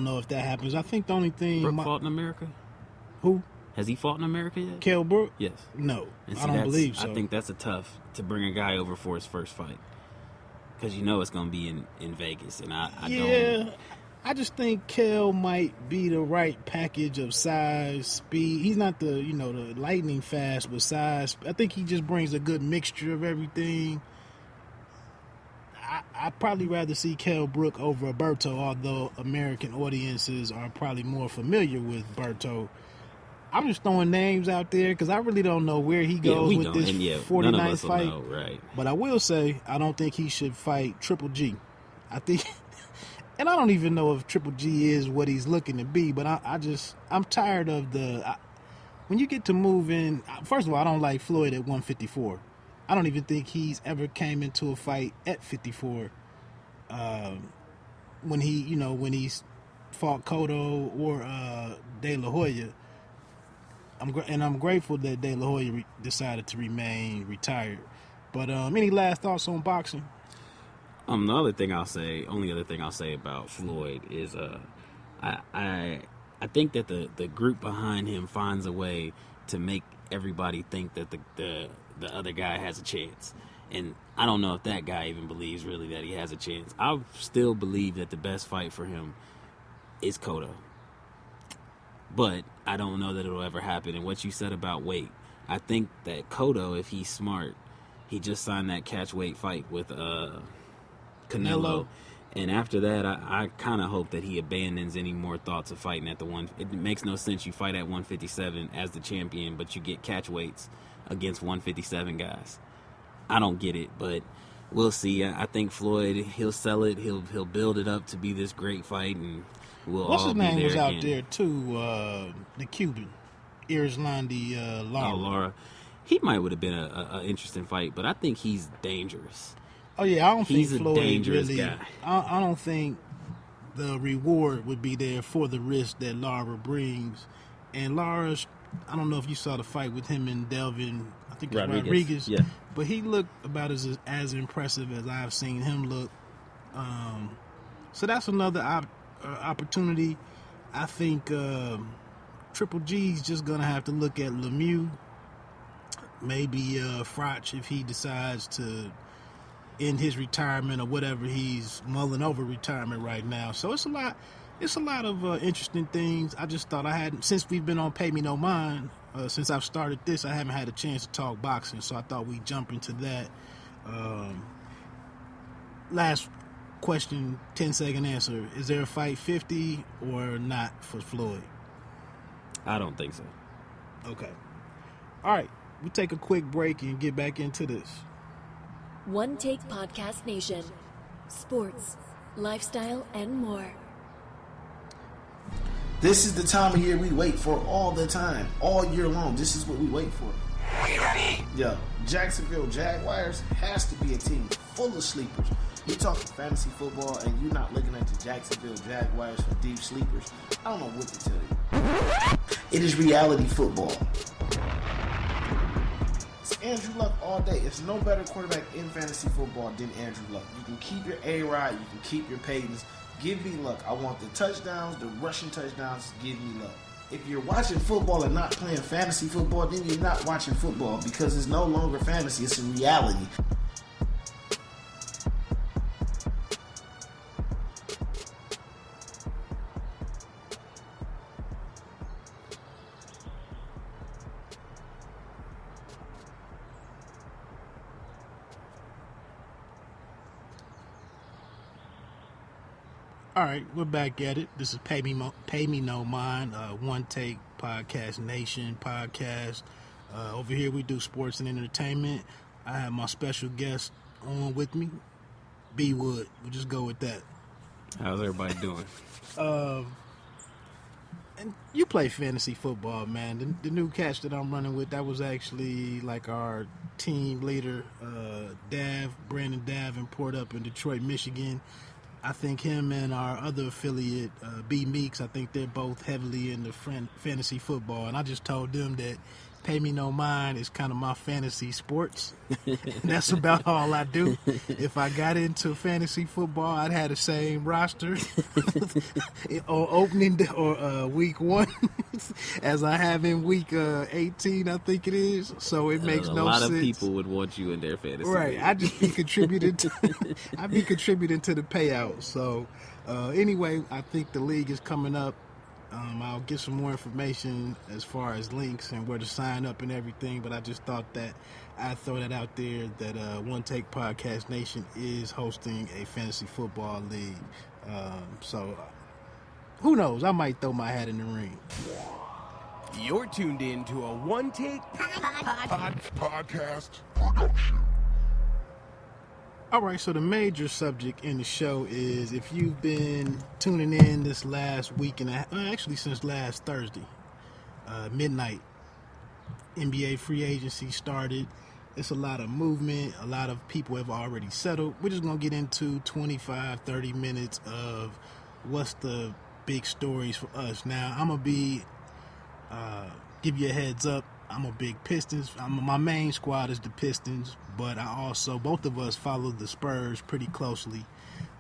know if that happens. I think the only thing... Brook fought in America? Who? Has he fought in America yet? Kell Brook? Yes. No, and I don't believe so. I think that's a tough to bring a guy over for his first fight. Because you know it's going to be in Vegas. And I don't... I just think Kell might be the right package of size, speed. He's not the lightning fast with size. I think he just brings a good mixture of everything. I'd probably rather see Kell Brook over Berto, although American audiences are probably more familiar with Berto. I'm just throwing names out there because I really don't know where he goes with this 49th fight. Know, right. But I will say I don't think he should fight Triple G. I think, and I don't even know if Triple G is what he's looking to be. But I'm tired of when you get to moving. First of all, I don't like Floyd at 154. I don't even think he's ever came into a fight at 54. When he's fought Cotto or De La Hoya. I'm grateful that De La Hoya decided to remain retired. But any last thoughts on boxing? The only other thing I'll say about Floyd is I think that the group behind him finds a way to make everybody think that the other guy has a chance. And I don't know if that guy even believes really that he has a chance. I still believe that the best fight for him is Cotto. But I don't know that it'll ever happen. And what you said about weight, I think that Cotto, if he's smart, he just signed that catch weight fight with Canelo. And after that, I kind of hope that he abandons any more thoughts of fighting at the one. It makes no sense you fight at 157 as the champion, but you get catch weights against 157 guys. I don't get it, but we'll see. I think Floyd, he'll sell it. He'll build it up to be this great fight, and we'll What's all his be name there was again. out there too, the Cuban, Irzlandi Lara. Oh, Lara. He might would have been an interesting fight, but I think he's dangerous. Oh yeah, I don't He's think a Floyd dangerous really. guy. I don't think the reward would be there for the risk that Lara brings. And Lara's, I don't know if you saw the fight with him and Delvin. I think it's Rodriguez. Yeah. But he looked about as impressive as I've seen him look. So that's another opportunity. I think Triple G's just gonna have to look at Lemieux, maybe Froch if he decides to end his retirement or whatever he's mulling over retirement right now. So it's a lot of interesting things. I just thought since we've been on Pay Me No Mind, since I've started this, I haven't had a chance to talk boxing, so I thought we'd jump into that. Last question, 10-second answer. Is there a fight 50 or not for Floyd? I don't think so. Okay. All right. We'll take a quick break and get back into this. One Take Podcast Nation. Sports, lifestyle, and more. This is the time of year we wait for all the time, all year long. This is what we wait for. Are you ready? Yo, Jacksonville Jaguars has to be a team full of sleepers. You talking fantasy football and you're not looking at the Jacksonville Jaguars for deep sleepers. I don't know what to tell you. It is reality football. It's Andrew Luck all day. It's no better quarterback in fantasy football than Andrew Luck. You can keep your A-Rod, you can keep your Paytons. Give me Luck. I want the touchdowns, the rushing touchdowns. Give me Luck. If you're watching football and not playing fantasy football, then you're not watching football because it's no longer fantasy. It's a reality. All right, we're back at it. This is Pay Me No Mind, One Take Podcast Nation podcast. Over here we do sports and entertainment. I have my special guest on with me, B Wood. We'll just go with that. How's everybody doing? And you play fantasy football, man. The new catch that I'm running with, that was actually like our team leader, Brandon Davenport up in Detroit, Michigan. I think him and our other affiliate, B Meeks, I think they're both heavily into fantasy football. And I just told them that pay me no mind is kind of my fantasy sports. That's about all I do. If I got into fantasy football, I'd have the same roster on opening day or week 1 as I have in week 18, I think it is. So it makes no sense. A lot of people would want you in their fantasy. Right. league. I'd just be contributing to the payout. So anyway, I think the league is coming up. I'll get some more information as far as links and where to sign up and everything, but I just thought that I'd throw that out there that One Take Podcast Nation is hosting a fantasy football league. So who knows? I might throw my hat in the ring. You're tuned in to a One Take podcast production. All right, so the major subject in the show is, if you've been tuning in this last week and actually since last Thursday, midnight, NBA free agency started. It's a lot of movement. A lot of people have already settled. We're just going to get into 25, 30 minutes of what's the big stories for us. Now, I'm going to be, give you a heads up. I'm a big Pistons. My main squad is the Pistons, but I also, both of us follow the Spurs pretty closely.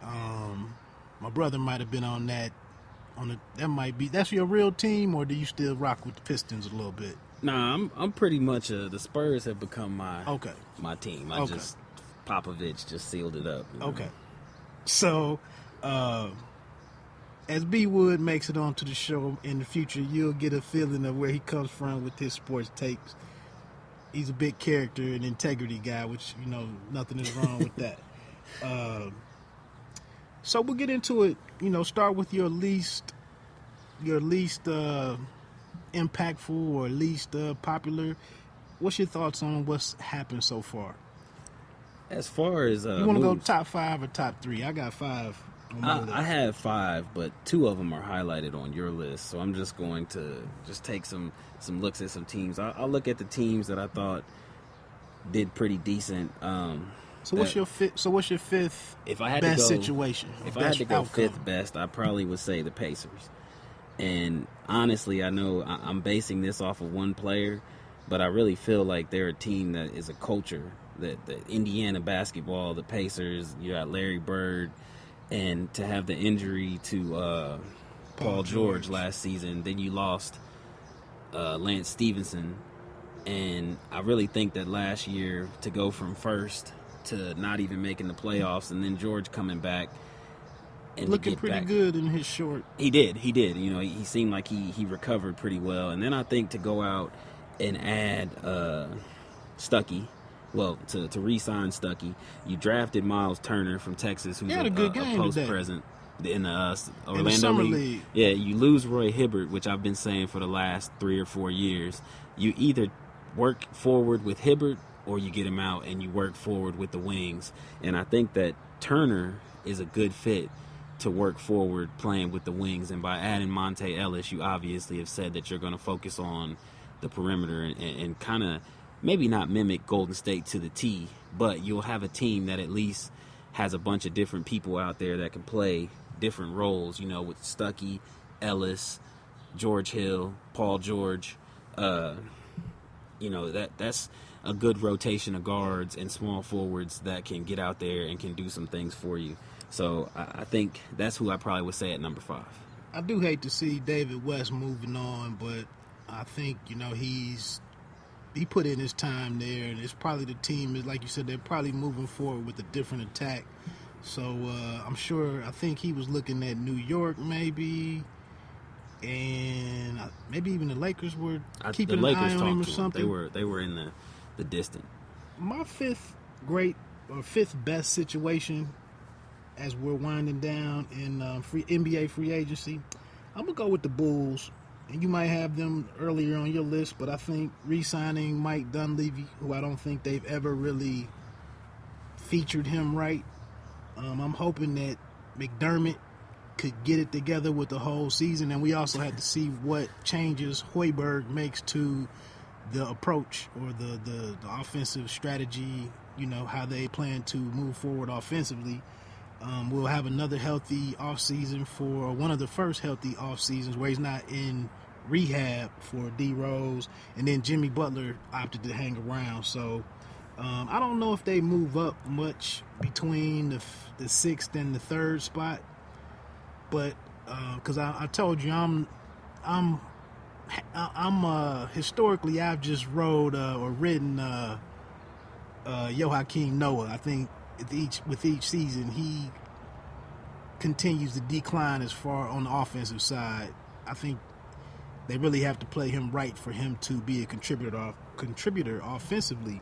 My brother might have been on that. That's your real team, or do you still rock with the Pistons a little bit? Nah, I'm pretty much the Spurs have become my team. Popovich just sealed it up. You know? Okay. So, as B Wood makes it onto the show in the future, you'll get a feeling of where he comes from with his sports takes. He's a big character and integrity guy, which, nothing is wrong with that. So we'll get into it. Start with your least impactful or least popular. What's your thoughts on what's happened so far? As far as you want to go top 5 or top 3? I got 5. I have 5, but 2 of them are highlighted on your list. So I'm just going to take some looks at some teams. I'll look at the teams that I thought did pretty decent. So what's your fifth if I had best to go, situation? If I had to go outcome? 5th best, I probably would say the Pacers. And honestly, I know I'm basing this off of one player, but I really feel like they're a team that is a culture. That the Indiana basketball, the Pacers, you got Larry Bird. And to have the injury to Paul George last season, then you lost Lance Stevenson. And I really think that last year, to go from first to not even making the playoffs, and then George coming back and looking pretty good in his short. He did. He seemed like he recovered pretty well. And then I think to go out and add Stuckey. Well, to re-sign Stuckey, you drafted Miles Turner from Texas, who's a post-present in the Orlando League. Yeah, you lose Roy Hibbert, which I've been saying for the last 3 or 4 years. You either work forward with Hibbert or you get him out and you work forward with the wings. And I think that Turner is a good fit to work forward playing with the wings. And by adding Monte Ellis, you obviously have said that you're going to focus on the perimeter and kind of maybe not mimic Golden State to the T, but you'll have a team that at least has a bunch of different people out there that can play different roles, with Stuckey, Ellis, George Hill, Paul George. That's a good rotation of guards and small forwards that can get out there and can do some things for you. So I think that's who I probably would say at number 5. I do hate to see David West moving on, but I think, he put in his time there, and it's probably the team is, like you said, they're probably moving forward with a different attack. So I think he was looking at New York maybe, and maybe even the Lakers were keeping an eye on him or something. They were in the distant. My fifth best situation as we're winding down in NBA free agency, I'm gonna go with the Bulls. And you might have them earlier on your list, but I think re-signing Mike Dunleavy, who I don't think they've ever really featured him right. I'm hoping that McDermott could get it together with the whole season, and we also had to see what changes Hoiberg makes to the approach or the offensive strategy, how they plan to move forward offensively. We'll have another healthy offseason for one of the first healthy off seasons where he's not in rehab for D Rose, and then Jimmy Butler opted to hang around. So I don't know if they move up much between the 6th and the 3rd spot, but because I told you I'm historically I've just rode or ridden Joakim Noah. I think with each season he continues to decline as far on the offensive side. I think they really have to play him right for him to be a contributor offensively.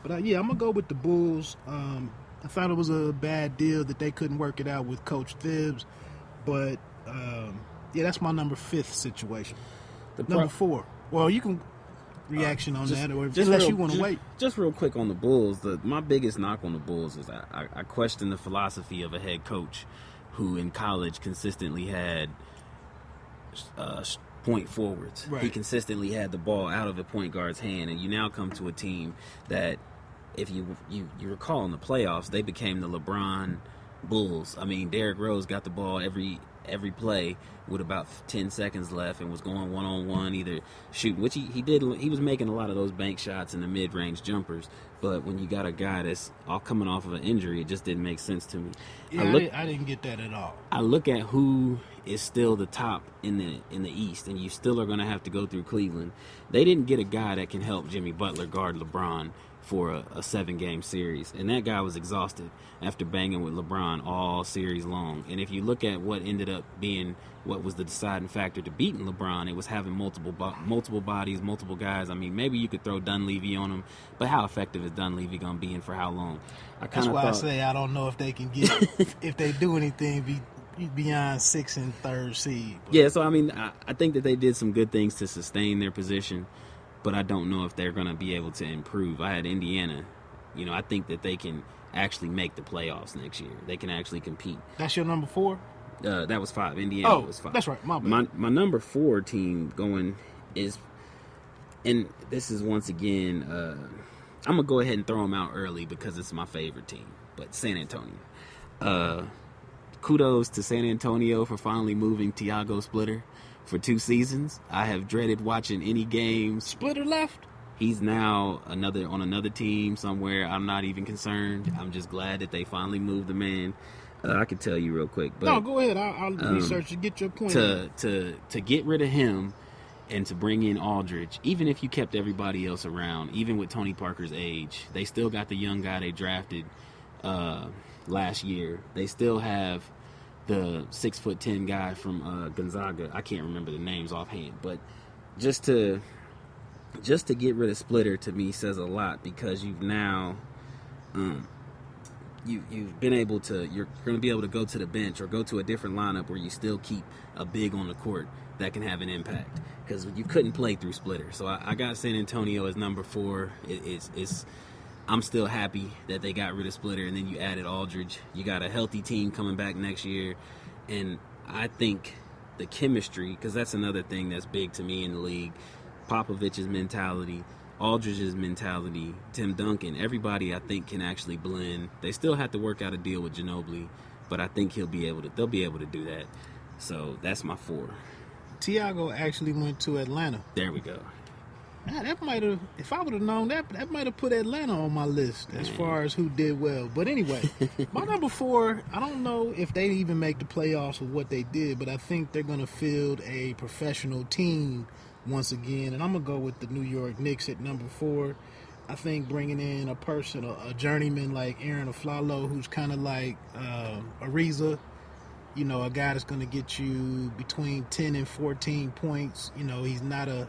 But yeah, I'm gonna go with the Bulls. I thought it was a bad deal that they couldn't work it out with Coach Thibs, but yeah, that's my number 5th situation. Number 4. Well, you can reaction on that, or unless you want to wait. Just real quick on the Bulls. My biggest knock on the Bulls is I question the philosophy of a head coach who in college consistently had point forwards. Right. He consistently had the ball out of a point guard's hand, and you now come to a team that, if you recall in the playoffs, they became the LeBron Bulls. I mean, Derrick Rose got the ball every play with about 10 seconds left and was going one-on-one, either shooting, which he did. He was making a lot of those bank shots and the mid-range jumpers, but when you got a guy that's all coming off of an injury, it just didn't make sense to me. Yeah, I didn't get that at all. I look at who is still the top in the East, and you still are going to have to go through Cleveland. They didn't get a guy that can help Jimmy Butler guard LeBron for a 7-game series, and that guy was exhausted after banging with LeBron all series long. And if you look at what ended up being what was the deciding factor to beating LeBron, it was having multiple bodies, multiple guys. I mean, maybe you could throw Dunleavy on him, but how effective is Dunleavy going to be and for how long? That's why I say I don't know if they can get if they do anything beyond 6th and 3rd seed. But. Yeah, so I mean, I think that they did some good things to sustain their position, but I don't know if they're going to be able to improve. I had Indiana. I think that they can actually make the playoffs next year. They can actually compete. That's your number 4? That was 5. Indiana was 5. That's right. My bad. My number 4 team going is, and this is once again, I'm going to go ahead and throw them out early because it's my favorite team, but San Antonio. Kudos to San Antonio for finally moving Tiago Splitter for 2 seasons. I have dreaded watching any games. Splitter left? He's now on another team somewhere. I'm not even concerned. I'm just glad that they finally moved the man. I can tell you real quick. But, no, go ahead. I'll research and get your point. To get rid of him and to bring in Aldridge, even if you kept everybody else around, even with Tony Parker's age, they still got the young guy they drafted last year. They still have the 6'10" guy from Gonzaga. I can't remember the names offhand, but just to get rid of Splitter to me says a lot, because you've now you've been able to, you're going to be able to go to the bench or go to a different lineup where you still keep a big on the court that can have an impact, because you couldn't play through Splitter. So I got San Antonio as number 4. I'm still happy that they got rid of Splitter, and then you added Aldridge. You got a healthy team coming back next year, and I think the chemistry, because that's another thing that's big to me in the league, Popovich's mentality, Aldridge's mentality, Tim Duncan, everybody I think can actually blend. They still have to work out a deal with Ginobili, but I think they'll be able to do that. So that's my 4. Tiago actually went to Atlanta. There we go. That might have, if I would have known that might have put Atlanta on my list as far as who did well. But anyway, my number 4, I don't know if they even make the playoffs with what they did, but I think they're going to field a professional team once again, and I'm going to go with the New York Knicks at number 4. I think bringing in a journeyman like Aaron Aflalo, who's kind of like Ariza, a guy that's going to get you between 10 and 14 points. He's not a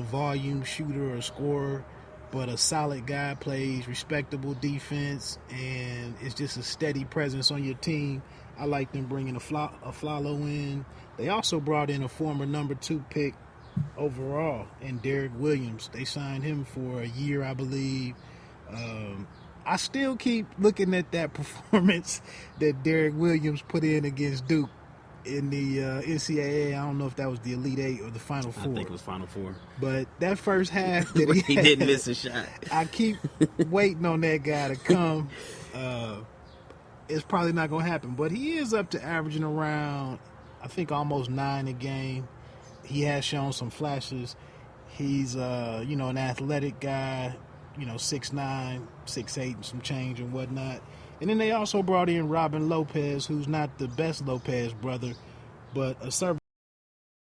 volume shooter or scorer, but a solid guy, plays respectable defense, and it's just a steady presence on your team. I like them bringing Aflalo in. They also brought in a former number 2 pick overall in Derek Williams. They signed him for a year, I believe. I still keep looking at that performance that Derek Williams put in against Duke in the NCAA. I don't know if that was the Elite 8 or the Final 4. I think it was Final 4. But that first half that he didn't miss a shot. I keep waiting on that guy to come. It's probably not going to happen. But he is up to averaging around, I think, almost 9 a game. he has shown some flashes. He's an athletic guy, 6'9", 6'8", and some change and whatnot. And then they also brought in Robin Lopez, who's not the best Lopez brother, but a service.